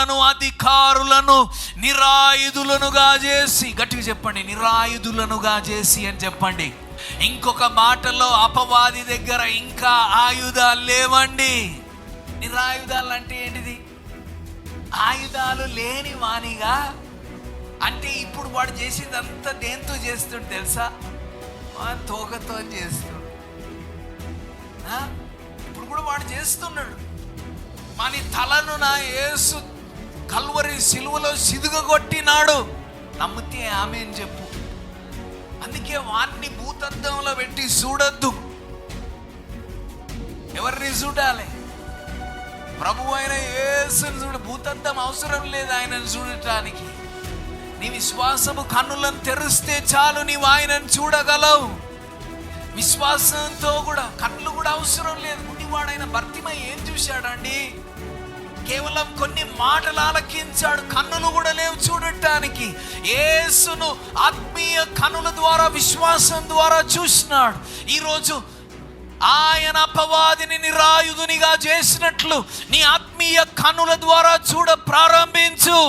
పెద్దలను అధికారులను నిరాయుధులనుగా చేసి, గట్టిగా చెప్పండి, నిరాయుధులనుగా చేసి అని చెప్పండి. ఇంకొక మాటలో అపవాది దగ్గర ఇంకా ఆయుధాలు లేవండి. నిరాయుధాలు అంటే ఏంటిది? ఆయుధాలు లేని వాణిగా అంటే ఇప్పుడు వాడు చేసిందంతా దేంతో చేస్తుండు తెలుసా? తోకతో చేస్తుండు. ఇప్పుడు కూడా వాడు చేస్తున్నాడు. మన తలను నా యేసు కల్వరి సిలువలో సిదుగగొట్టినాడు. నమ్మితే ఆమె అని చెప్పు. అందుకే వాడిని భూతద్దంలో పెట్టి చూడొద్దు. ఎవరిని చూడాలి? ప్రభు అయిన యేసుని చూడ. భూతద్దం అవసరం లేదు ఆయనను చూడటానికి. నీ విశ్వాసము కన్నులను తెరిస్తే చాలు, నీవు ఆయనను చూడగలవు. విశ్వాసంతో కూడా కన్నులు కూడా అవసరం లేదు. గుడ్డివాడైన బర్తిమై ఏం చూశాడండి? కేవలం కొన్ని మాటలు ఆలకించాడు. కన్నులు కూడా లేవు చూడటానికి. యేసును ఆత్మీయ కన్నుల ద్వారా, విశ్వాసం ద్వారా చూసినాడు. ఈరోజు ఆయన అపవాదిని నిరాయుధునిగా చేసినట్లు నీ ఆత్మీయ కన్నుల ద్వారా చూడ ప్రారంభించు.